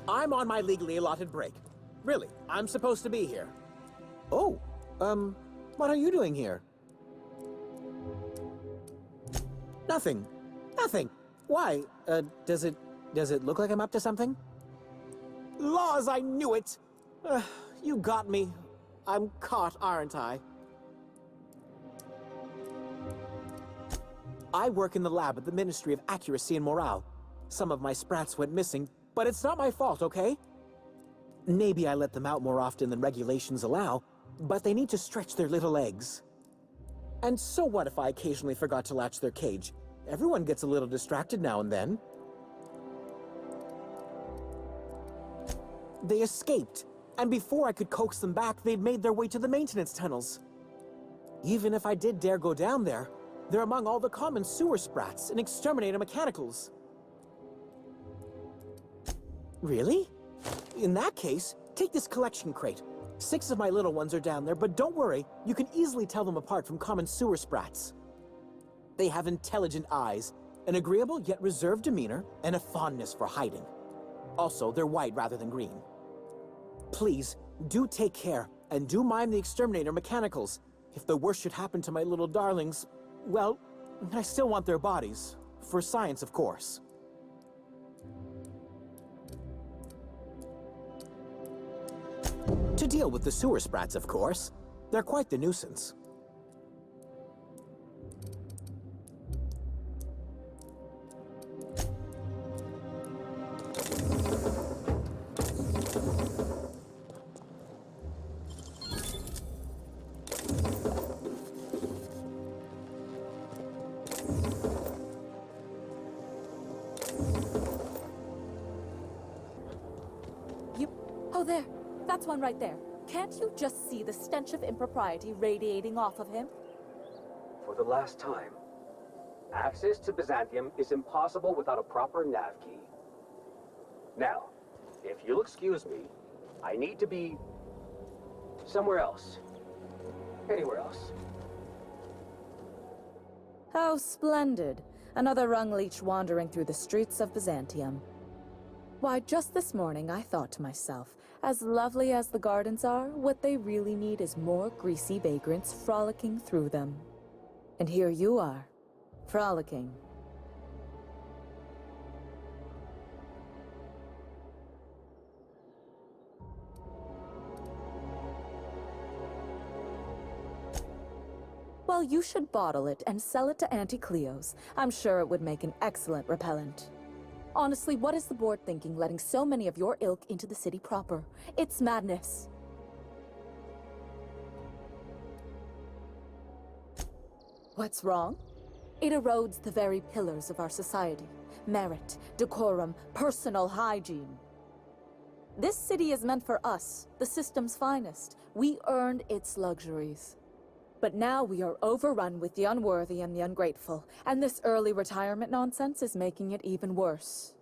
I'm on my legally allotted break. Really, I'm supposed to be here. Oh, what are you doing here? Nothing. Nothing. Why? Does it look like I'm up to something? Laws, I knew it! You got me. I'm caught, aren't I? I work in the lab at the Ministry of Accuracy and Morale. Some of my sprats went missing, but it's not my fault, okay? Maybe I let them out more often than regulations allow, but they need to stretch their little legs. And so what if I occasionally forgot to latch their cage? Everyone gets a little distracted now and then. They escaped, and before I could coax them back, they'd made their way to the maintenance tunnels. Even if I did dare go down there, they're among all the common sewer sprats and exterminator mechanicals. Really? In that case, take this collection crate. 6 of my little ones are down there, but don't worry, you can easily tell them apart from common sewer sprats. They have intelligent eyes, an agreeable yet reserved demeanor, and a fondness for hiding. Also, they're white rather than green. Please, do take care, and do mind the exterminator mechanicals. If the worst should happen to my little darlings, well, I still want their bodies. For science, of course. To deal with the sewer sprats, of course. They're quite the nuisance. Oh, there. That's one right there. Can't you just see the stench of impropriety radiating off of him? For the last time, access to Byzantium is impossible without a proper nav key. Now, if you'll excuse me, I need to be somewhere else. Anywhere else. How splendid. Another rung leech wandering through the streets of Byzantium. Why, just this morning I thought to myself, as lovely as the gardens are, what they really need is more greasy vagrants frolicking through them. And here you are, frolicking. Well, you should bottle it and sell it to Auntie Cleo's. I'm sure it would make an excellent repellent. Honestly, what is the board thinking letting so many of your ilk into the city proper? It's madness. What's wrong? It erodes the very pillars of our society. Merit, decorum, personal hygiene. This city is meant for us, the system's finest. We earned its luxuries. But now we are overrun with the unworthy and the ungrateful, and this early retirement nonsense is making it even worse.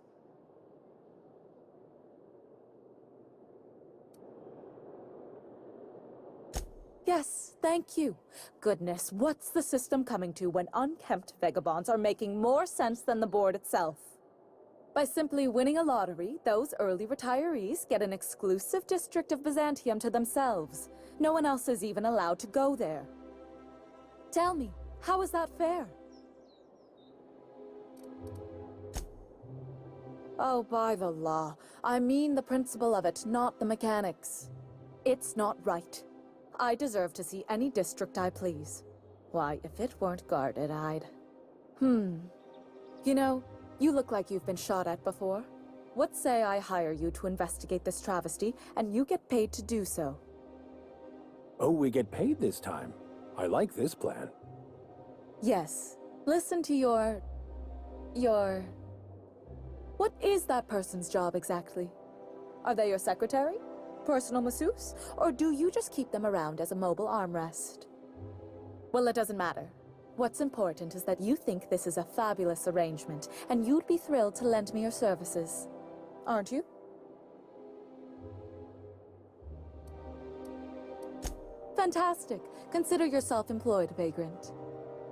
Yes, thank you. Goodness, what's the system coming to when unkempt vagabonds are making more sense than the board itself? By simply winning a lottery, those early retirees get an exclusive district of Byzantium to themselves. No one else is even allowed to go there. Tell me, how is that fair? Oh, by the law. I mean the principle of it, not the mechanics. It's not right. I deserve to see any district I please. Why, if it weren't guarded, I'd... You know, you look like you've been shot at before. What say I hire you to investigate this travesty, and you get paid to do so? Oh, we get paid this time. I like this plan. Yes. Listen to your... What is that person's job exactly? Are they your secretary? Personal masseuse? Or do you just keep them around as a mobile armrest? Well, it doesn't matter. What's important is that you think this is a fabulous arrangement, and you'd be thrilled to lend me your services. Aren't you? Fantastic. Consider yourself employed, vagrant.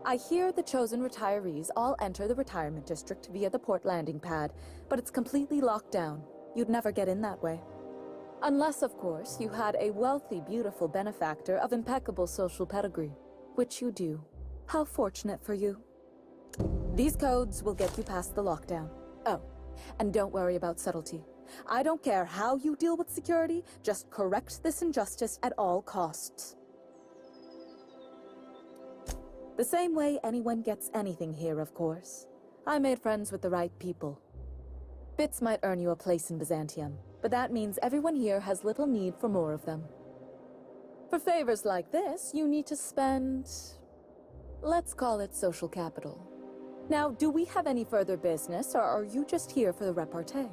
I hear the chosen retirees all enter the retirement district via the port landing pad, but it's completely locked down. You'd never get in that way. Unless, of course, you had a wealthy, beautiful benefactor of impeccable social pedigree. Which you do. How fortunate for you. These codes will get you past the lockdown. Oh, and don't worry about subtlety. I don't care how you deal with security, just correct this injustice at all costs. The same way anyone gets anything here, of course. I made friends with the right people. Bits might earn you a place in Byzantium, but that means everyone here has little need for more of them. For favors like this, you need to spend... let's call it social capital. Now, do we have any further business, or are you just here for the repartee?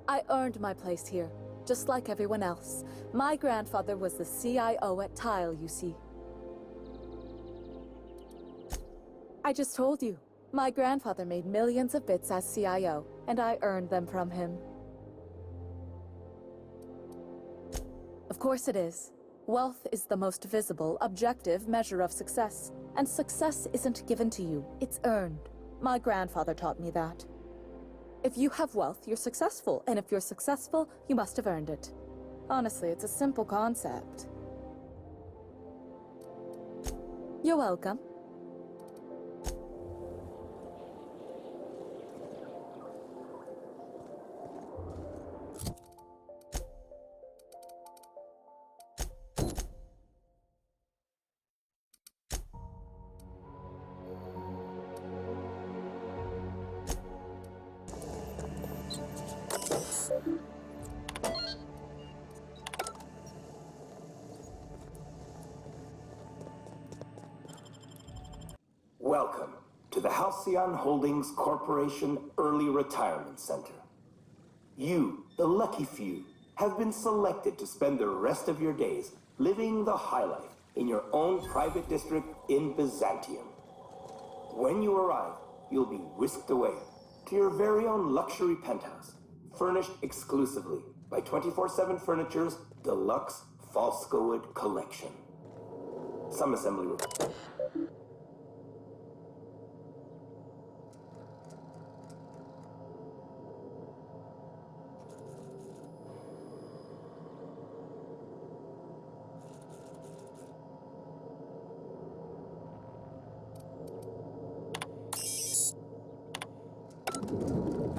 I earned my place here, just like everyone else. My grandfather was the CIO at Tile, you see. I just told you. My grandfather made millions of bits as CIO, and I earned them from him. Of course it is. Wealth is the most visible, objective measure of success. And success isn't given to you, it's earned. My grandfather taught me that. If you have wealth, you're successful, and if you're successful, you must have earned it. Honestly, it's a simple concept. You're welcome. Welcome to the Halcyon Holdings Corporation Early Retirement Center. You, the lucky few, have been selected to spend the rest of your days living the high life in your own private district in Byzantium. When you arrive, you'll be whisked away to your very own luxury penthouse, furnished exclusively by 24/7 Furniture's deluxe Falscowood collection. Some assembly room.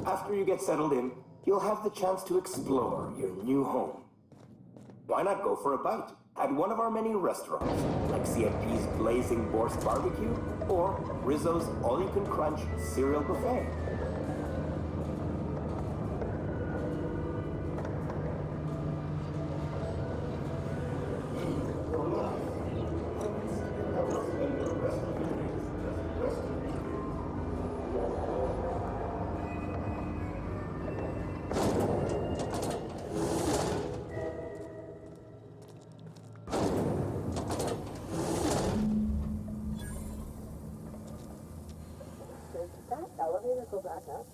After you get settled in, you'll have the chance to explore your new home. Why not go for a bite at one of our many restaurants, like CFP's Blazing Bourse Barbecue or Rizzo's All-You-Can-Crunch Cereal Buffet? Elevator go back up.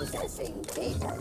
Processing data.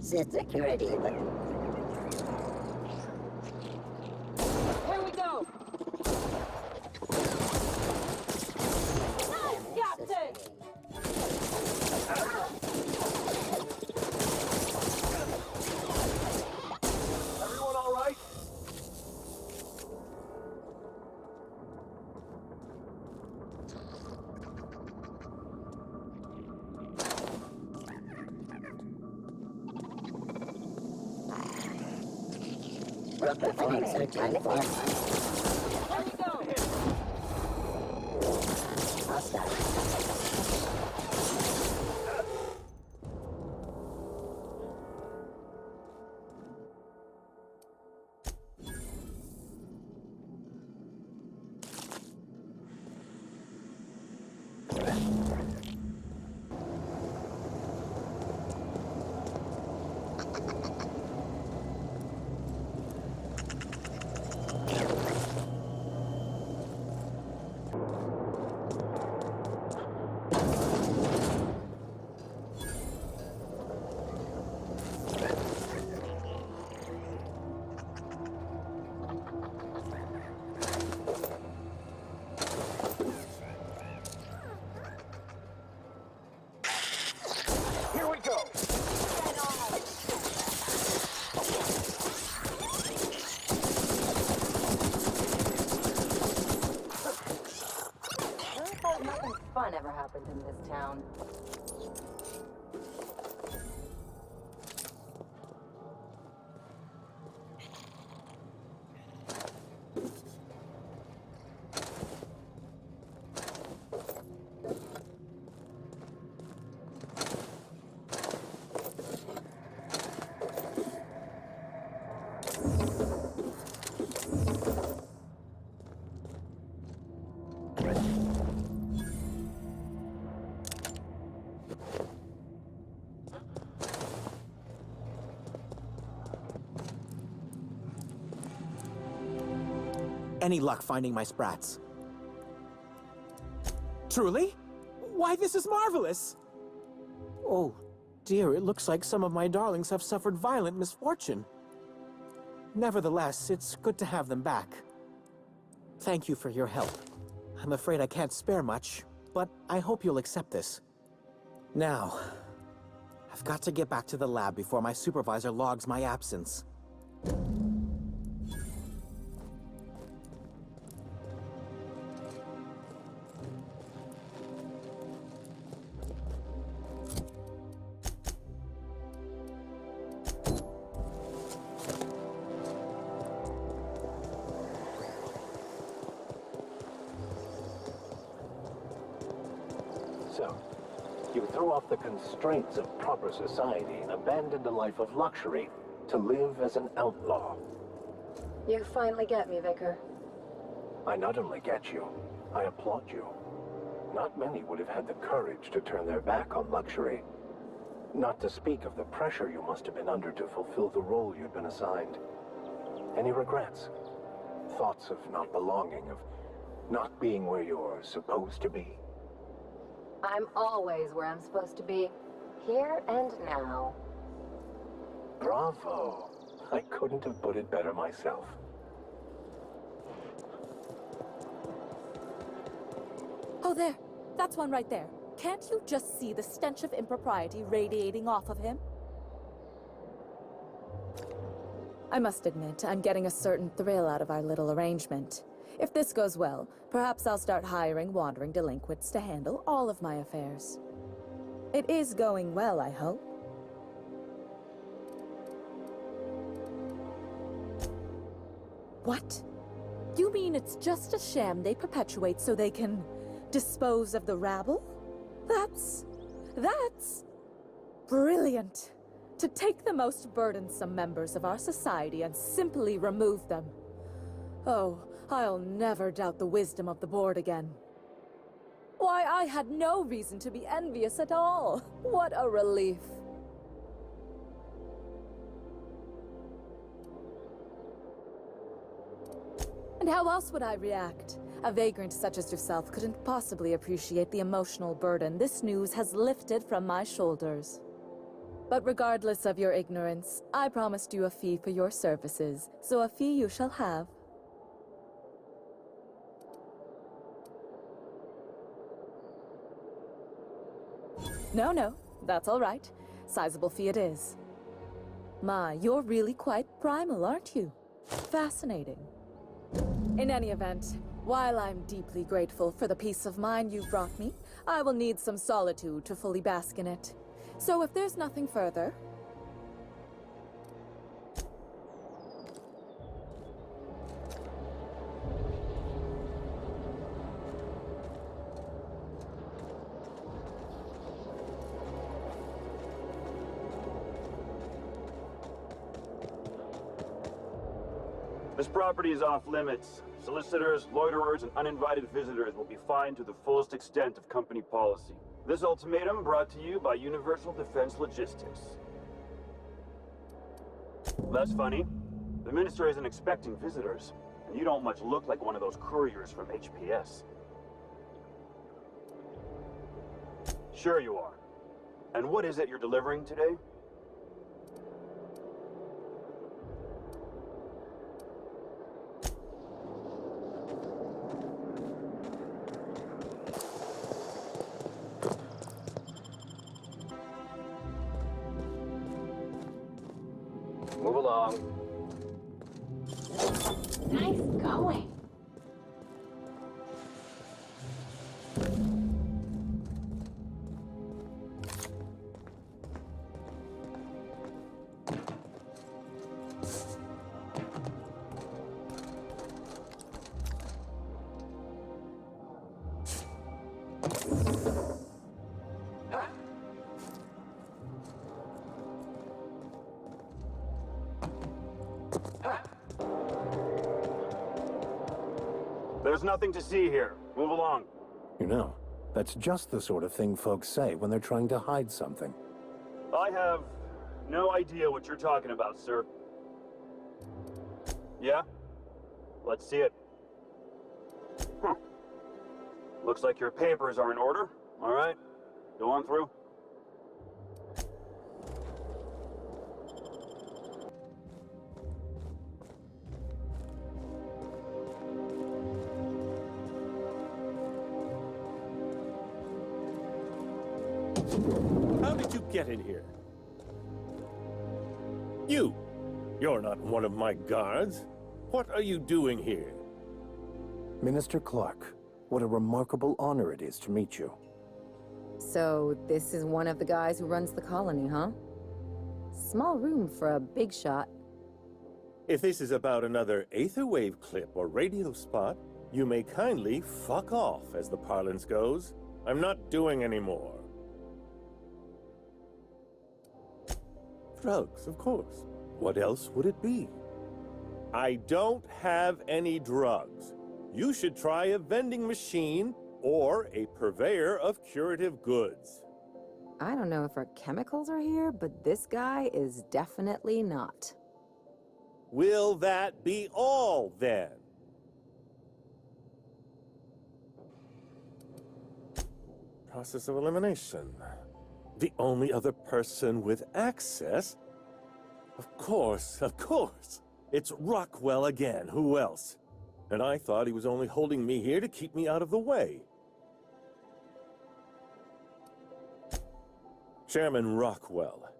Set security. Here we go! Nice, Captain! Everyone all right? Performing searching for Here we go! hostile. Here we go! Nothing fun ever happened in this town. Any luck finding my sprats? Truly? Why, this is marvelous! Oh, dear, it looks like some of my darlings have suffered violent misfortune. Nevertheless, it's good to have them back. Thank you for your help. I'm afraid I can't spare much, but I hope you'll accept this. Now, I've got to get back to the lab before my supervisor logs my absence. So, you threw off the constraints of proper society and abandoned a life of luxury to live as an outlaw. You finally get me, Vicar. I not only get you, I applaud you. Not many would have had the courage to turn their back on luxury. Not to speak of the pressure you must have been under to fulfill the role you'd been assigned. Any regrets? Thoughts of not belonging, of not being where you're supposed to be? I'm always where I'm supposed to be. Here and now. Bravo! I couldn't have put it better myself. Oh, there. That's one right there. Can't you just see the stench of impropriety radiating off of him? I must admit, I'm getting a certain thrill out of our little arrangement. If this goes well, perhaps I'll start hiring wandering delinquents to handle all of my affairs. It is going well, I hope. What? You mean it's just a sham they perpetuate so they can dispose of the rabble? That's brilliant. To take the most burdensome members of our society and simply remove them. Oh, I'll never doubt the wisdom of the board again. Why, I had no reason to be envious at all. What a relief. And how else would I react? A vagrant such as yourself couldn't possibly appreciate the emotional burden this news has lifted from my shoulders. But regardless of your ignorance, I promised you a fee for your services, so a fee you shall have. No, that's all right. Sizable fee it is. My, you're really quite primal, aren't you? Fascinating. In any event, while I'm deeply grateful for the peace of mind you've brought me, I will need some solitude to fully bask in it. So if there's nothing further... This property is off limits. Solicitors, loiterers, and uninvited visitors will be fined to the fullest extent of company policy. This ultimatum brought to you by Universal Defense Logistics. That's funny. The Minister isn't expecting visitors, and you don't much look like one of those couriers from HPS. Sure you are. And what is it you're delivering today? Move along. Nice going. There's nothing to see here. Move along. You know, that's just the sort of thing folks say when they're trying to hide something. I have no idea what you're talking about, sir. Yeah? Let's see it. Looks like your papers are in order. All right. Go on through. How did you get in here? You're not one of my guards. What are you doing here? Minister Clarke, what a remarkable honor it is to meet you. So, this is one of the guys who runs the colony, huh? Small room for a big shot. If this is about another Aetherwave clip or radio spot, you may kindly fuck off, as the parlance goes. I'm not doing any more. Drugs, of course. What else would it be? I don't have any drugs. You should try a vending machine or a purveyor of curative goods. I don't know if our chemicals are here, but this guy is definitely not. Will that be all, then? Process of elimination. The only other person with access? Of course. It's Rockwell again. Who else? And I thought he was only holding me here to keep me out of the way. Chairman Rockwell.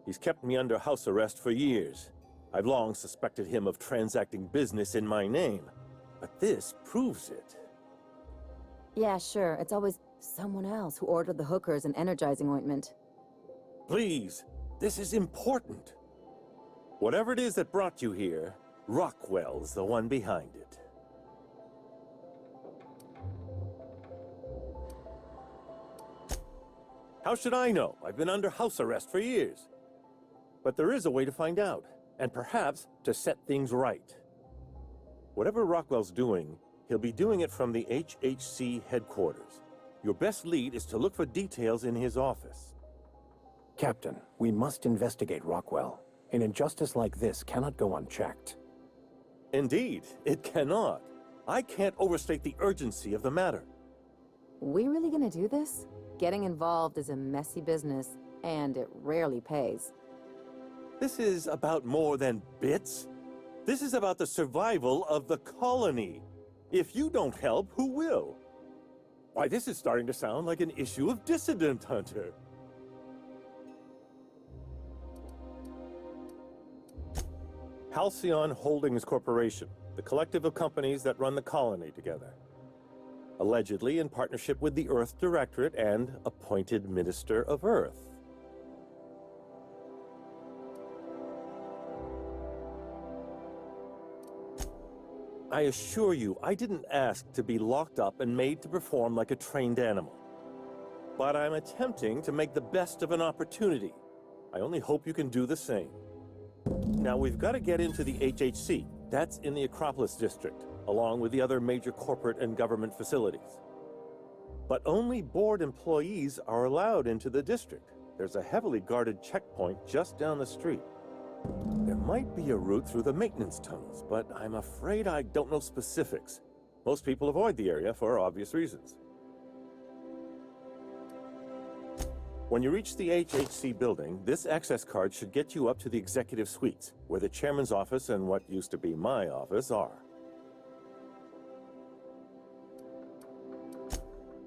He's kept me under house arrest for years. I've long suspected him of transacting business in my name, but this proves it. Yeah, sure. It's always someone else who ordered the hookers and energizing ointment. Please, this is important. Whatever it is that brought you here, Rockwell's the one behind it. How should I know? I've been under house arrest for years. But there is a way to find out, and perhaps to set things right. Whatever Rockwell's doing, he'll be doing it from the HHC headquarters. Your best lead is to look for details in his office. Captain, we must investigate Rockwell. An injustice like this cannot go unchecked. Indeed, it cannot. I can't overstate the urgency of the matter. We really gonna do this? Getting involved is a messy business, and it rarely pays. This is about more than bits. This is about the survival of the colony. If you don't help, who will? Why, this is starting to sound like an issue of Dissident Hunter. Halcyon Holdings Corporation, the collective of companies that run the colony together. Allegedly in partnership with the Earth Directorate and appointed Minister of Earth. I assure you, I didn't ask to be locked up and made to perform like a trained animal. But I'm attempting to make the best of an opportunity. I only hope you can do the same. Now, we've got to get into the HHC. That's in the Acropolis District, along with the other major corporate and government facilities. But only board employees are allowed into the district. There's a heavily guarded checkpoint just down the street. There might be a route through the maintenance tunnels, but I'm afraid I don't know specifics. Most people avoid the area for obvious reasons. When you reach the HHC building, this access card should get you up to the executive suites, where the chairman's office and what used to be my office are.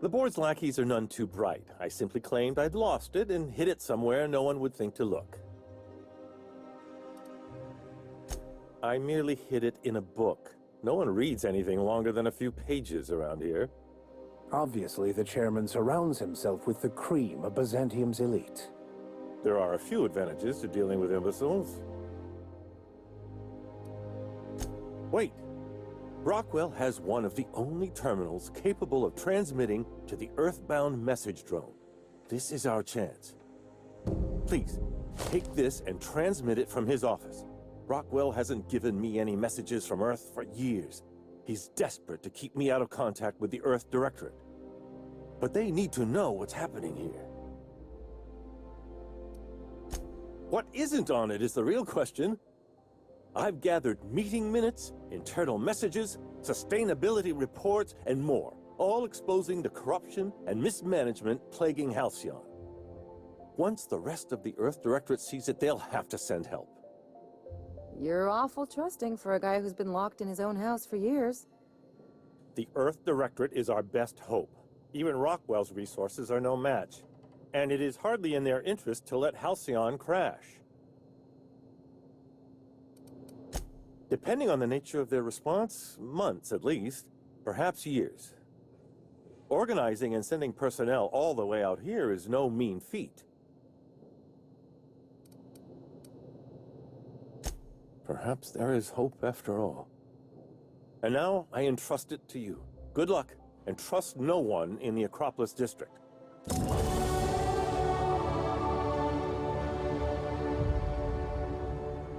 The board's lackeys are none too bright. I simply claimed I'd lost it and hid it somewhere no one would think to look. I merely hid it in a book. No one reads anything longer than a few pages around here. Obviously, the chairman surrounds himself with the cream of Byzantium's elite. There are a few advantages to dealing with imbeciles. Wait. Rockwell has one of the only terminals capable of transmitting to the Earthbound message drone. This is our chance. Please, take this and transmit it from his office. Rockwell hasn't given me any messages from Earth for years. He's desperate to keep me out of contact with the Earth Directorate. But they need to know what's happening here. What isn't on it is the real question. I've gathered meeting minutes, internal messages, sustainability reports, and more, all exposing the corruption and mismanagement plaguing Halcyon. Once the rest of the Earth Directorate sees it, they'll have to send help. You're awful trusting for a guy who's been locked in his own house for years. The Earth Directorate is our best hope. Even Rockwell's resources are no match. And it is hardly in their interest to let Halcyon crash. Depending on the nature of their response, months at least, perhaps years. Organizing and sending personnel all the way out here is no mean feat. Perhaps there is hope after all. And now I entrust it to you. Good luck, and trust no one in the Acropolis District.